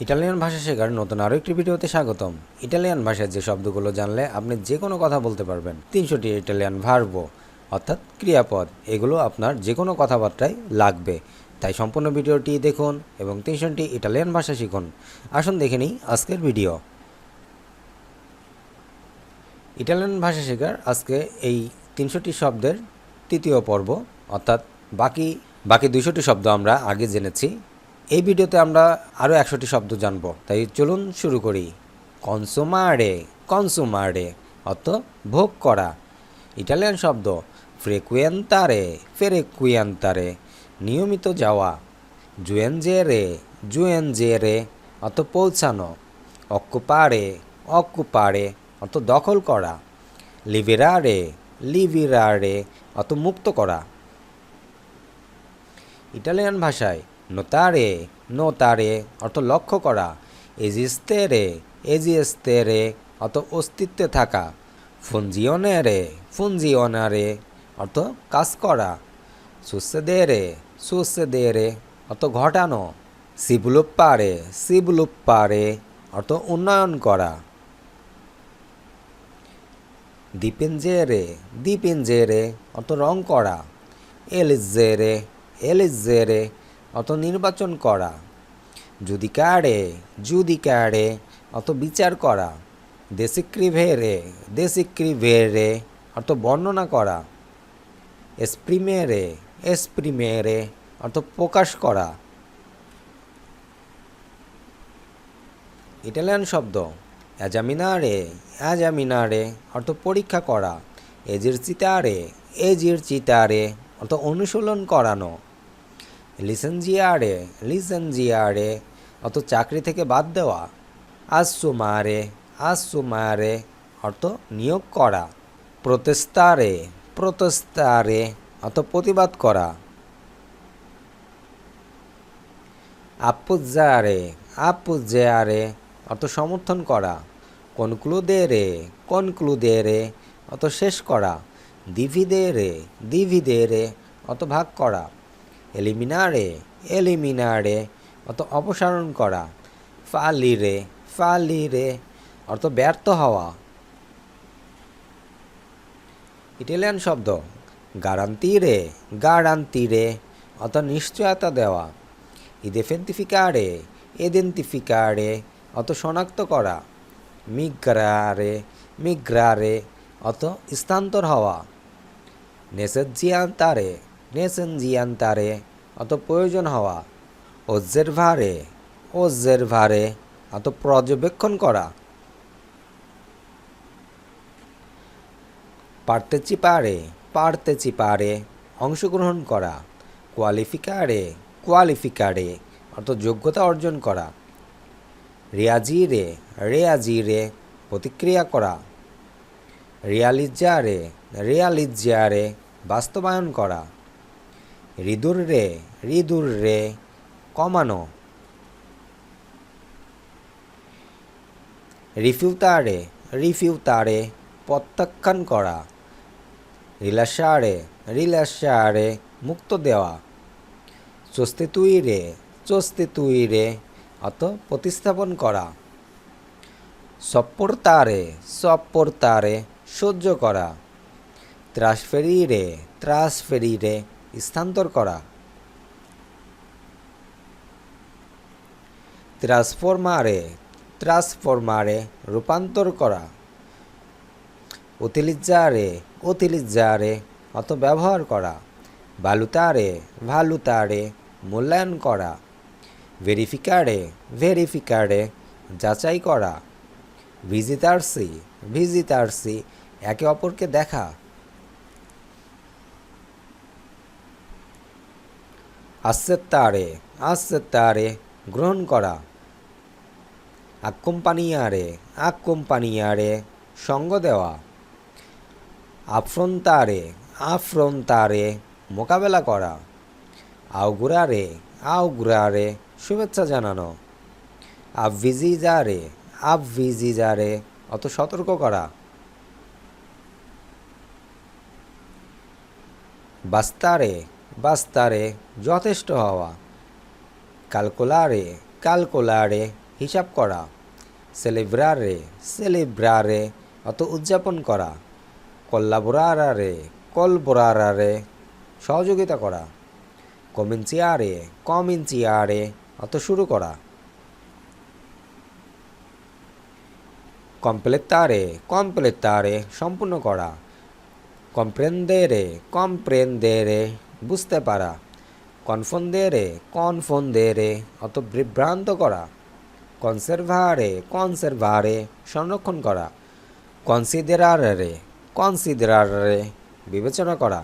Italian ভাষা শেখার নতুন আরও একটি ভিডিওতে স্বাগতম। ইটালিয়ান ভাষার যে শব্দগুলো জানলে আপনি যে কোনো কথা বলতে পারবেন। 300টি ইটালিয়ান ভার্বো অর্থাৎ ক্রিয়াপদ, এগুলো আপনার যে কোনো কথাবার্তায় লাগবে। তাই সম্পূর্ণ ভিডিওটি দেখুন এবং 300টি ইটালিয়ান ভাষা শিখুন। আসুন দেখে নিই আজকের ভিডিও। ইটালিয়ান ভাষা শেখার আজকে এই 300টি শব্দের তৃতীয় পর্ব, অর্থাৎ বাকি 200টি শব্দ আমরা আগে জেনেছি। এই ভিডিওতে আমরা আরও 100টি শব্দ জানব, তাই চলুন শুরু করি। কনসুমারে অর্থ ভোগ করা। ইটালিয়ান শব্দ ফ্রেকুয়েন্তারে নিয়মিত যাওয়া। জুয়েনজেরে অর্থ পৌঁছানো। অক্কুপারে অর্থ দখল করা। লিভিরারে অর্থ মুক্ত করা। ইটালিয়ান ভাষায় নোতারে অর্থ লক্ষ্য করা। এজিস্তেরে অর্থ অস্তিত্বে থাকা। ফুনজিওনারে অর্থ কাজ করা। সুসেদেরে অর্থ ঘটানো। সিবুলুপ্পারে অর্থ উন্নয়ন করা। দিপিনজেরে অর্থ রং করা। এলিজেরে অর্থ নির্বাচন করা। জুদিকারে অর্থ বিচার করা। দেসিক্রিভেরে অর্থ বর্ণনা করা। এসপ্রিমেরে অর্থ প্রকাশ করা। ইটালিয়ান শব্দ অ্যাজামিনারে অর্থ পরীক্ষা করা। এজিরচিতারে অর্থ অনুশীলন করানো। লিসেনজিয়ারে অর্থ চাকরি থেকে বাদ দেওয়া। আসুমারে অর্থ নিয়োগ করা। প্রোতেস্তারে অর্থ প্রতিবাদ করা। আপুজ্জারে অর্থ সমর্থন করা। কনক্লুদেরে অর্থ শেষ করা। দিভিদেরে অর্থ ভাগ করা। এলিমিনারে অর্থ অপসারণ করা। ফালিরে অর্থ ব্যর্থ হওয়া। ইটালিয়ান শব্দ গারান্তিরে অর্থ নিশ্চয়তা দেওয়া। ইদেন্টিফিকারে অর্থ শনাক্ত করা। মিগ্রারে অর্থ স্থানান্তর হওয়া। নেসেনজিয়ান্তারে অর্থ প্রয়োজন হওয়া। ওজেরভারে অর্থ পর্যবেক্ষণ করা। পার্তেচিপারে অংশগ্রহণ করা। কোয়ালিফিকারে অর্থ যোগ্যতা অর্জন করা। রেয়াজিরে প্রতিক্রিয়া করা। রিয়ালিজ্জারে বাস্তবায়ন করা। রিদুররে কমানো। রিফিউতারে প্রত্যাখ্যান করা। রিলাসারে মুক্ত দেওয়া। চস্তিতুইরে অর্থ প্রতিস্থাপন করা। সপ্পোর্তারে সহ্য করা। ত্রাসফেরিরে স্থানান্তর করা। ট্রান্সফরমারে রূপান্তর করা। উতিলিজ্জারে অর্থ ব্যবহার করা। ভালুতারে মূল্যায়ন করা। ভেরিফিকারে যাচাই করা। ভিজিটারসি একে অপরকে দেখা। আসেত্তারে গ্রহণ করা। আক্কোম্পানিয়ারে সঙ্গ দেওয়া। আফ্রন্তারে মোকাবেলা করা। আউগুরারে শুভেচ্ছা জানানো। আবভিজিজারে অত সতর্ক করা। বাস্তারে যথেষ্ট হওয়া। ক্যালকুলারে হিসাব করা। সেলিব্রারে সেলিব্রারে অত উদযাপন করা। কল্লাবোরারে কলবোরারে সহযোগিতা করা। কমিনচিয়ারে কমিনচিয়ারে অত শুরু করা। কমপ্লেতারে কমপ্লেতারে সম্পূর্ণ করা। কম্প্রেন্দেরে কম্প্রেন্দেরে বুঝতে পারা। কনফন্দেরে কনফন্দেরে অত বিভ্রান্ত করা। কনসারভারে কনসারভারে সংরক্ষণ করা। কনসিডেরারে কনসিডেরারে বিবেচনা করা।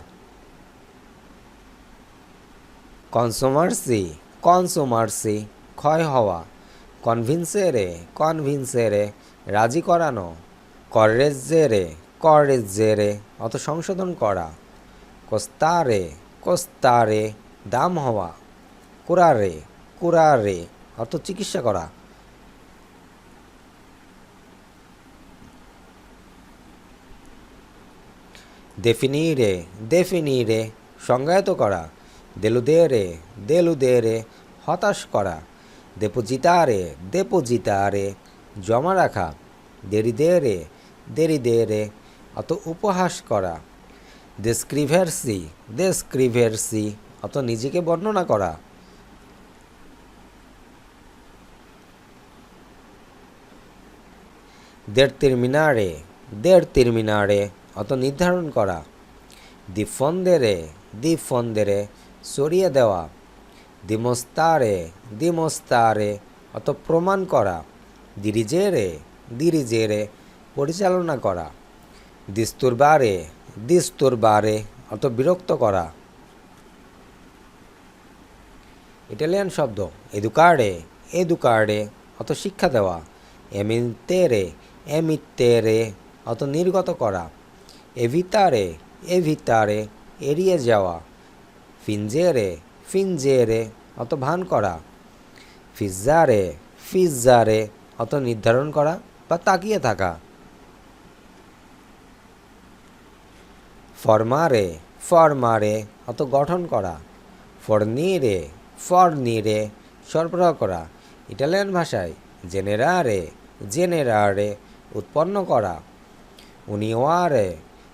কনসোমার্সি কনসোমার্সি ক্ষয় হওয়া। কনভিন্সেরে কনভিন্সেরে রাজি করানো। করেজ্জেরে করেজ্জেরে অত সংশোধন করা। কোস্তারে কোস্তারে দাম হওয়া। কুরারে কুরারে অত চিকিৎসা করা। দেফিনিরে দেফিনিরে সংজ্ঞায়িত করা। দেলুদেরে দেলুদেরে হতাশ করা। দেপোজিতারে দেপোজিতারে জমা রাখা। দেরিদেরে দেরিদেরে অত উপহাস করা। ডেসক্রিভেরসি ডেসক্রিভেরসি অত নিজেকে বর্ণনা করা। দেরতিরমিনারে দেরতিরমিনারে অত নির্ধারণ করা। দিফন্দেরে দিফন্দেরে সরিয়ে দেওয়া। দিমস্তারে দিমস্তারে অত প্রমাণ করা। দিরিজেরে দিরিজেরে পরিচালনা করা। দিস্তুরবারে দিস্তুরবারে অত বিরক্ত করা। ইটালিয়ান শব্দ এদুকারে এদুকারে অত শিক্ষা দেওয়া। এমিতেরে এমিতেরে অত নির্গত করা। এভিতারে এভিতারে এড়িয়ে যাওয়া। ফিনজেরে ফিনজেরে অত ভান করা। ফিজ্জারে ফিজ্জারে অত নির্ধারণ করা বা তাকিয়ে থাকা। ফরমারে ফরমারে অত গঠন করা। ফর্নিরে ফর্নিরে সরবরাহ করা। ইটালিয়ান ভাষায় জেনেরারে জেনেরারে উৎপন্ন করা। উনিওয়ারে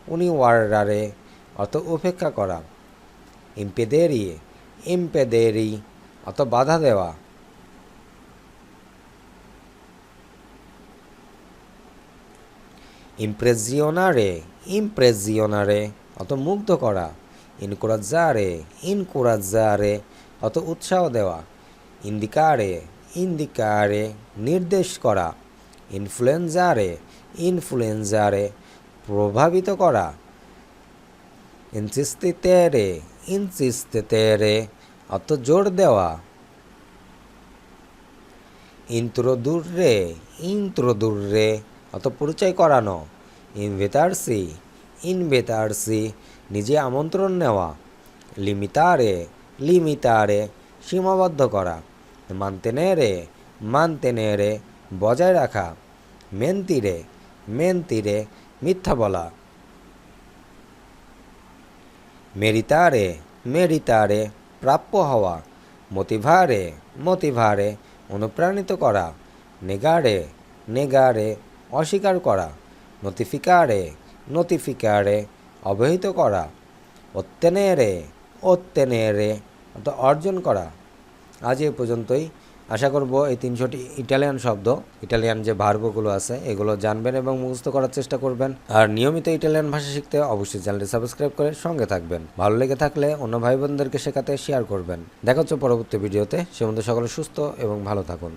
উনিওয়ারারে অত উপেক্ষা করা। ইম্পেদেরি ইম্পেদেরি অত বাধা দেওয়া। ইমপ্রেজিওনারে ইমপ্রেজিওনারে অত মুগ্ধ করা। ইনকোরাজ্জারে ইনকোরাজ্জারে অত উৎসাহ দেওয়া। ইন্দিকারে ইন্দিকারে নির্দেশ করা। ইনফ্লুয়েঞ্জারে ইনফ্লুয়েঞ্জারে প্রভাবিত করা। ইনসিস্তিতেরে ইনসিস্তিতেরে অত জোর দেওয়া। ইন্ত্রোদুররে ইন্ত্রোদুররে অত পরিচয় করানো। ইনভেতারসি ইনভেতারসি নিজে আমন্ত্রণ নেওয়া। লিমিতারে লিমিতারে সীমাবদ্ধ করা। মানতেনেরে মানতেনেরে বজায় রাখা। মেন্তিরে মেন্তিরে মিথ্যা বলা। মেরিতারে মেরিতারে প্রাপ্য হওয়া। মোতিভারে মোতিভারে অনুপ্রাণিত করা। নেগারে নেগারে অস্বীকার করা। নতিফিকারে নতিফিকারে অবহিত করা। অত্তেনেরে অত্তেনেরে অর্জন করা। আজ এ পর্যন্তই। আশা করব এই 300টি ইটালিয়ান শব্দ, ইটালিয়ান যে ভার্বগুলো আছে এগুলো জানবেন এবং মুখস্থ করার চেষ্টা করবেন। আর নিয়মিত ইটালিয়ান ভাষা শিখতে অবশ্যই চ্যানেলটি সাবস্ক্রাইব করে সঙ্গে থাকবেন। ভালো লেগে থাকলে অন্য ভাই বোনদেরকে শেখাতে শেয়ার করবেন। দেখা হচ্ছে পরবর্তী ভিডিওতে। সে মধ্যে সকলে সুস্থ এবং ভালো থাকুন।